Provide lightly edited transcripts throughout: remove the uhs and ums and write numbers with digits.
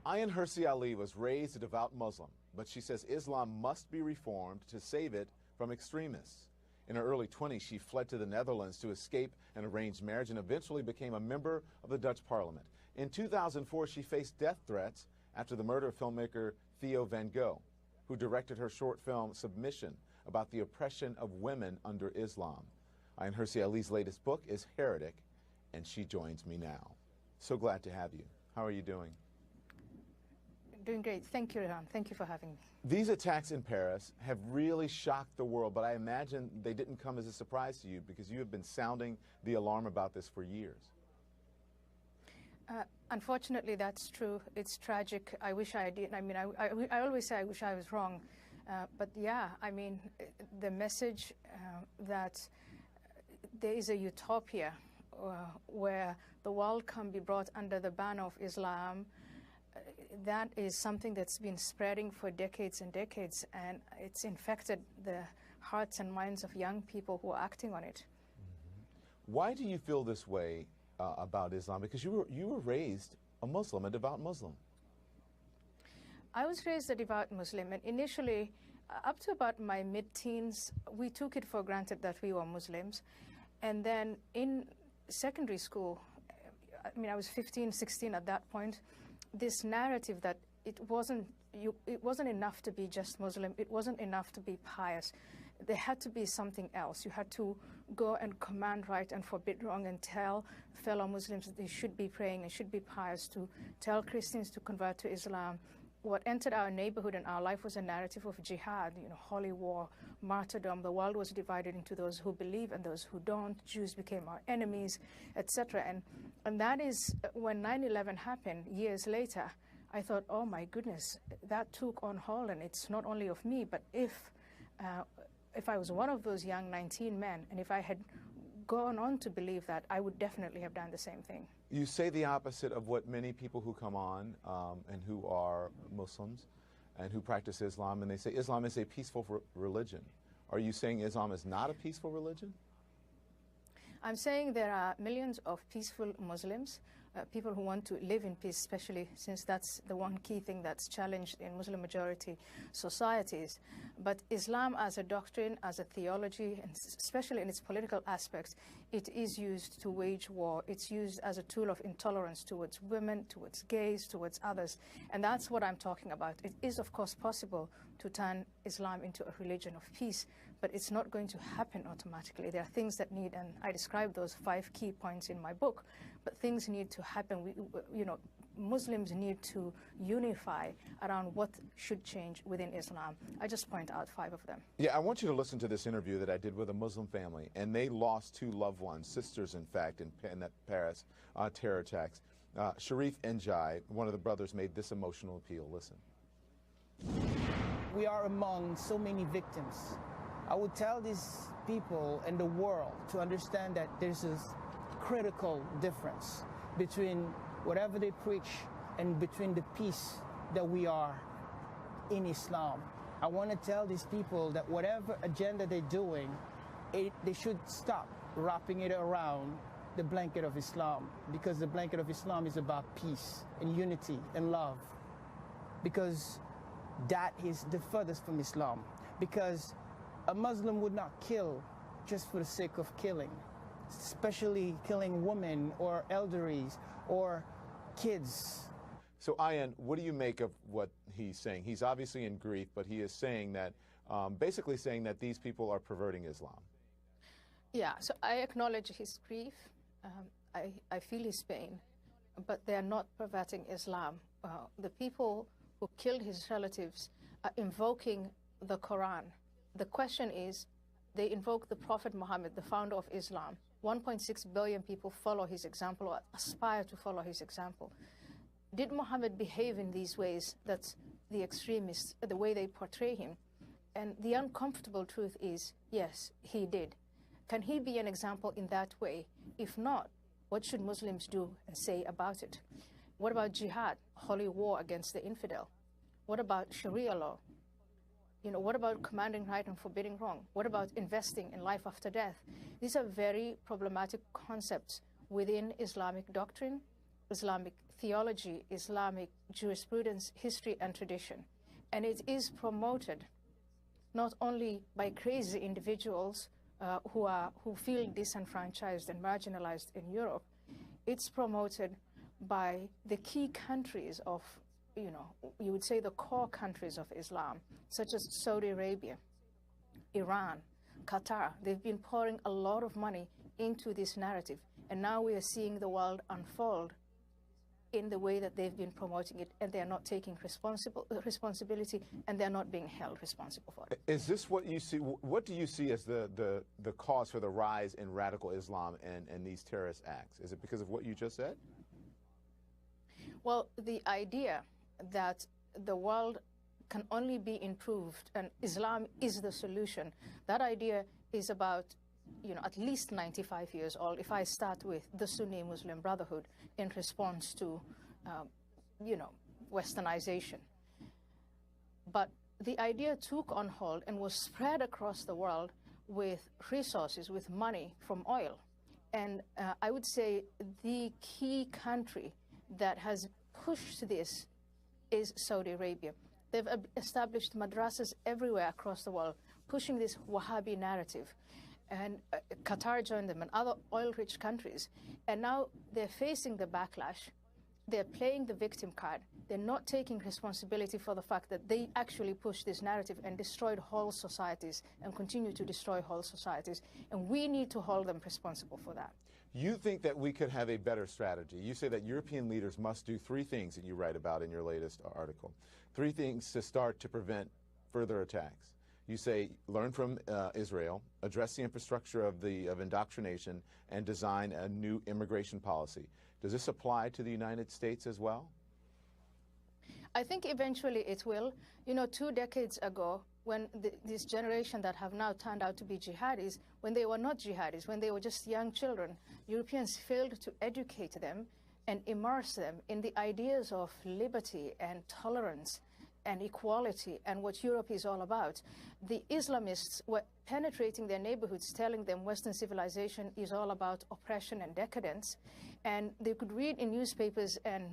Ayaan Hirsi Ali was raised a devout Muslim, but she says Islam must be reformed to save it from extremists. In her early 20s, she fled to the Netherlands to escape an arranged marriage and eventually became a member of the Dutch parliament. In 2004, she faced death threats after the murder of filmmaker Theo van Gogh, who directed her short film Submission about the oppression of women under Islam. Ayaan Hirsi Ali's latest book is Heretic, and she joins me now. So glad to have you. How are you doing? Doing great. Thank you, Rehan. Thank you for having me. These attacks in Paris have really shocked the world, but I imagine they didn't come as a surprise to you because you have been sounding the alarm about this for years. Unfortunately, that's true. It's tragic. I wish I did. I mean, I always say I wish I was wrong. But yeah, I mean, the message that there is a utopia where the world can be brought under the banner of Islam, that is something that's been spreading for decades and decades, and it's infected the hearts and minds of young people who are acting on it. Mm-hmm. Why do you feel this way about Islam? Because you were raised a Muslim, a devout Muslim. I was raised a devout Muslim, and initially, up to about my mid-teens, we took it for granted that we were Muslims. And then in secondary school, I mean, I was 15, 16 at that point, this narrative that it wasn't enough to be just Muslim, it wasn't enough to be pious. There had to be something else. You had to go and command right and forbid wrong and tell fellow Muslims that they should be praying and should be pious, to tell Christians to convert to Islam. What entered our neighborhood and our life was a narrative of jihad, you know, holy war, martyrdom. The world was divided into those who believe and those who don't. Jews became our enemies, etc. And that is when 9/11 happened years later. I thought, oh my goodness, that took on hold, and it's not only of me, but if I was one of those young 19 men, and if I had gone on to believe that, I would definitely have done the same thing. You say the opposite of what many people who come on and who are Muslims and who practice Islam, and they say Islam is a peaceful religion. Are you saying Islam is not a peaceful religion? I'm saying there are millions of peaceful Muslims, people who want to live in peace, especially since that's the one key thing that's challenged in Muslim-majority societies. But Islam as a doctrine, as a theology, and especially in its political aspects, it is used to wage war. It's used as a tool of intolerance towards women, towards gays, towards others. And that's what I'm talking about. It is, of course, possible to turn Islam into a religion of peace, but it's not going to happen automatically. There are things that need, and I describe those 5 key points in my book, but things need to happen. Muslims need to unify around what should change within Islam. I just point out 5 of them. Yeah, I want you to listen to this interview that I did with a Muslim family, and they lost 2 loved ones, sisters, in fact, in that Paris terror attacks. Sharif and Jai, one of the brothers, made this emotional appeal. Listen. We are among so many victims. I would tell these people in the world to understand that there's a critical difference between whatever they preach and between the peace that we are in Islam. I want to tell these people that whatever agenda they're doing, they should stop wrapping it around the blanket of Islam, because the blanket of Islam is about peace and unity and love, because that is the furthest from Islam. Because a Muslim would not kill just for the sake of killing, especially killing women or elderlies or kids. So, Ayaan, what do you make of what he's saying? He's obviously in grief, but he is saying that, basically saying that these people are perverting Islam. Yeah, so I acknowledge his grief. I feel his pain, but they are not perverting Islam. The people who killed his relatives are invoking the Quran. The question is, they invoke the Prophet Muhammad, the founder of Islam. 1.6 billion people follow his example or aspire to follow his example. Did Muhammad behave in these ways? That's the extremists, the way they portray him. And the uncomfortable truth is, yes, he did. Can he be an example in that way? If not, what should Muslims do and say about it? What about jihad, holy war against the infidel? What about Sharia law? What about commanding right and forbidding wrong? What about investing in life after death? These are very problematic concepts within Islamic doctrine, Islamic theology, Islamic jurisprudence, history, and tradition. And it is promoted not only by crazy individuals who feel disenfranchised and marginalized in Europe, it's promoted by the key countries of, you would say the core countries of Islam, such as Saudi Arabia, Iran, Qatar. They've been pouring a lot of money into this narrative, and now we are seeing the world unfold in the way that they've been promoting it, and they're not taking responsibility, and they're not being held responsible for it. Is this what you see? What do you see as the cause for the rise in radical Islam and these terrorist acts? Is it because of what you just said? Well, the idea that the world can only be improved and Islam is the solution, that idea is about at least 95 years old. If I start with the Sunni Muslim Brotherhood in response to, westernization. But the idea took on hold and was spread across the world with resources, with money from oil. And I would say the key country that has pushed this is Saudi Arabia. They've established madrasas everywhere across the world, pushing this Wahhabi narrative. And Qatar joined them and other oil-rich countries. And now they're facing the backlash. They're playing the victim card. They're not taking responsibility for the fact that they actually pushed this narrative and destroyed whole societies and continue to destroy whole societies. And we need to hold them responsible for that. You think that we could have a better strategy. You say that European leaders must do 3 things that you write about in your latest article. 3 things to start to prevent further attacks. You say learn from Israel, address the infrastructure of indoctrination, and design a new immigration policy. Does this apply to the United States as well? I think eventually it will. 2 decades ago, when this generation that have now turned out to be jihadis, when they were not jihadis, when they were just young children, Europeans failed to educate them and immerse them in the ideas of liberty and tolerance and equality and what Europe is all about. The Islamists were penetrating their neighborhoods, telling them Western civilization is all about oppression and decadence. And they could read in newspapers and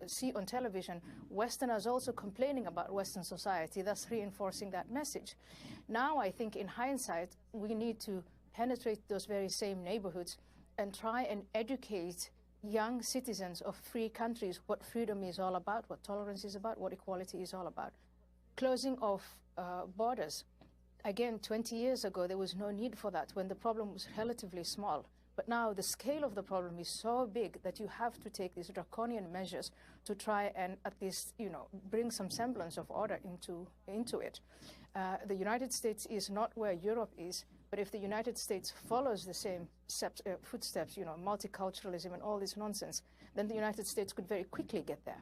see on television Westerners also complaining about Western society, thus reinforcing that message. Now, I think in hindsight, we need to penetrate those very same neighborhoods and try and educate young citizens of free countries what freedom is all about, what tolerance is about, what equality is all about. Closing of borders. Again, 20 years ago, there was no need for that when the problem was relatively small. But now the scale of the problem is so big that you have to take these draconian measures to try and at least, bring some semblance of order into it. The United States is not where Europe is, but if the United States follows the same footsteps, multiculturalism and all this nonsense, then the United States could very quickly get there.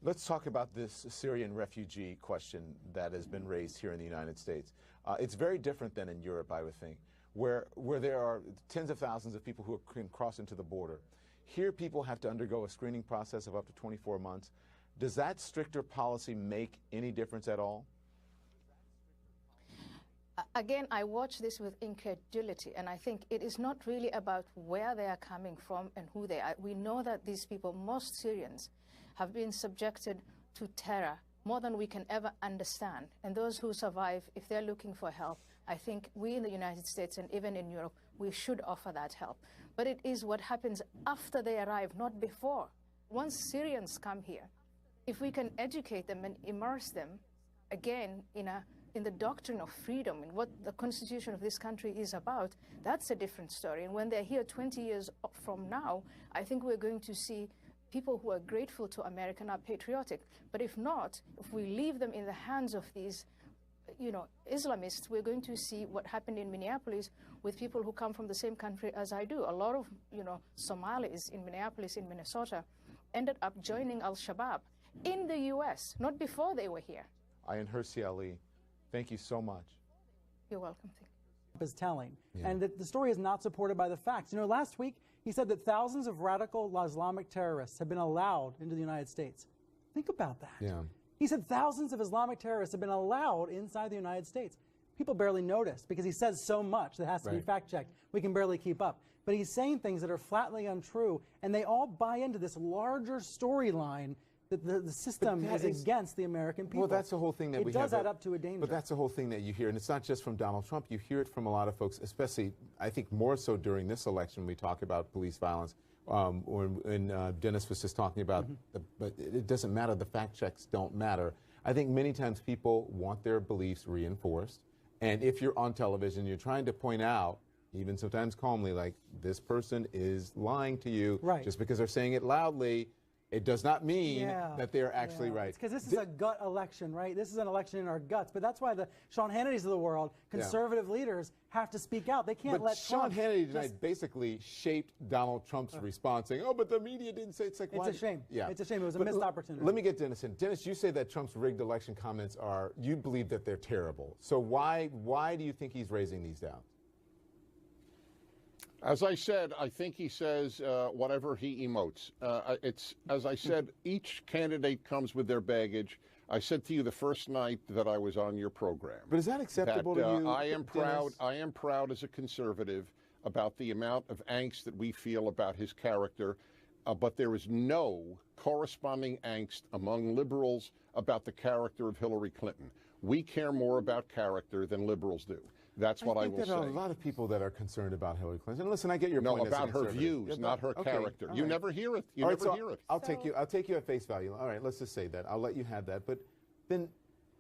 Let's talk about this Syrian refugee question that has been raised here in the United States. It's very different than in Europe, I would think, where there are tens of thousands of people who can cross into the border. Here, people have to undergo a screening process of up to 24 months. Does that stricter policy make any difference at all? Again, I watch this with incredulity, and I think it is not really about where they are coming from and who they are. We know that these people, most Syrians, have been subjected to terror more than we can ever understand. And those who survive, if they're looking for help, I think we in the United States and even in Europe, we should offer that help. But it is what happens after they arrive, not before. Once Syrians come here, if we can educate them and immerse them, again, in the doctrine of freedom and what the constitution of this country is about, that's a different story. And when they're here 20 years from now, I think we're going to see people who are grateful to America and are patriotic. But if not, if we leave them in the hands of these, Islamists, we're going to see what happened in Minneapolis with people who come from the same country as I do. A lot of, Somalis in Minneapolis, in Minnesota, ended up joining Al-Shabaab in the U.S., not before they were here. Ayaan Hirsi Ali, thank you so much. You're welcome. Is telling, and that the story is not supported by the facts. Last week he said that thousands of radical Islamic terrorists have been allowed into the United States. Think about that. Yeah. He said thousands of Islamic terrorists have been allowed inside the United States. People barely notice because he says so much that has to be fact-checked. We can barely keep up. but he's saying things that are flatly untrue, and they all buy into this larger storyline that the system is against the American people. Well, that's the whole thing that we have. It does add up to a danger. But that's the whole thing that you hear, and it's not just from Donald Trump. You hear it from a lot of folks, especially, I think, more so during this election. We talk about police violence, when Dennis was just talking about, but it doesn't matter. The fact checks don't matter. I think many times people want their beliefs reinforced, and if you're on television, you're trying to point out, even sometimes calmly, like, this person is lying to you just because they're saying it loudly. It does not mean that they're actually right. Because this is a gut election, right? This is an election in our guts. But that's why the Sean Hannitys of the world, conservative leaders, have to speak out. They can't let Sean Trump Hannity tonight basically shaped Donald Trump's response, saying, "Oh, but the media didn't say." It's like, it's a shame. Yeah, it's a shame. It was a missed opportunity. Let me get Dennis in. Dennis, you say that Trump's rigged election comments are, you believe that they're terrible. So why do you think he's raising these doubts? As I said, I think he says whatever he emotes. It's, as I said, each candidate comes with their baggage. I said to you the first night that I was on your program. But is that acceptable to you? I am proud. I am proud as a conservative about the amount of angst that we feel about his character, but there is no corresponding angst among liberals about the character of Hillary Clinton. We care more about character than liberals do. That's what I will say. There are a lot of people that are concerned about Hillary Clinton. And listen, I get your point. No, about her views, not her character. You never hear it. You never hear it. I'll take you at face value. All right, let's just say that. I'll let you have that. But then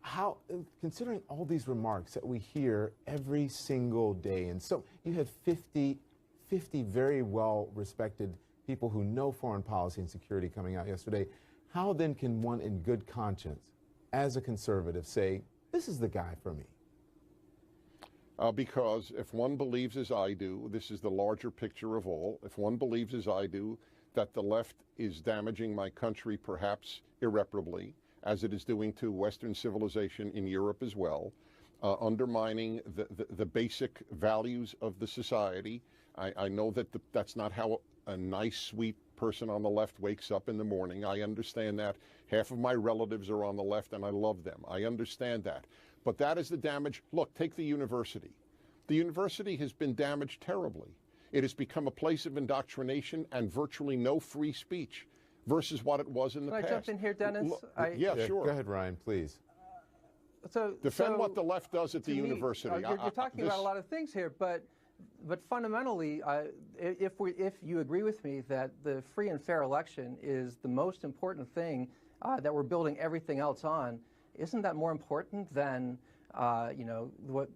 how, considering all these remarks that we hear every single day, and so you had 50 very well-respected people who know foreign policy and security coming out yesterday, how then can one in good conscience, as a conservative, say, this is the guy for me? Because if one believes as I do, this is the larger picture of all, if one believes as I do that the left is damaging my country perhaps irreparably, as it is doing to Western civilization in Europe as well, undermining the basic values of the society, I know that that's not how a nice, sweet person on the left wakes up in the morning. I understand that. Half of my relatives are on the left, and I love them. I understand that. But that is the damage. Look, take the university. The university has been damaged terribly. It has become a place of indoctrination and virtually no free speech versus what it was in the past. Can I jump in here, Dennis? Yeah, sure. Go ahead, Ryan, please. Defend what the left does at the university. You're talking about a lot of things here, but fundamentally, if you agree with me that the free and fair election is the most important thing that we're building everything else on, isn't that more important than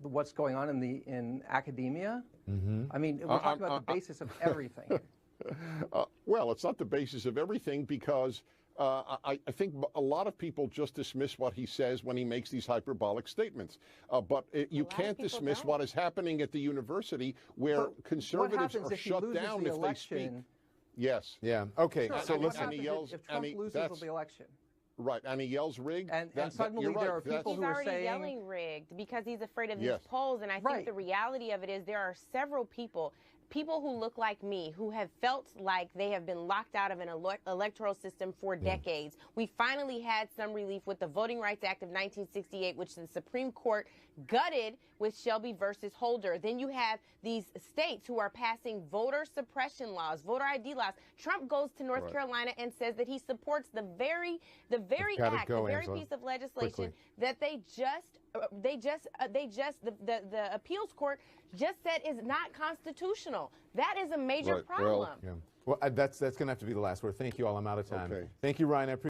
what's going on in academia? I mean, we're talking about the basis of everything. Well, it's not the basis of everything because I think a lot of people just dismiss what he says when he makes these hyperbolic statements. But you can't dismiss what is happening at the university where conservatives are shut down if they speak. Yes. Yeah. Okay. Sure. So listen. And he yells, if Trump loses the election. Right, and he yells rigged. And suddenly there are people who are saying... He's already yelling rigged because he's afraid of these polls. And I think the reality of it is there are several people who look like me, who have felt like they have been locked out of an electoral system for decades. We finally had some relief with the Voting Rights Act of 1968, which the Supreme Court gutted with Shelby versus Holder. Then you have these states who are passing voter suppression laws, voter ID laws. Trump goes to North Carolina and says that he supports the very act, the very piece of legislation that the appeals court just said is not constitutional. That is a major problem. Well, that's going to have to be the last word. Thank you all. I'm out of time. Okay. Thank you, Ryan. I appreciate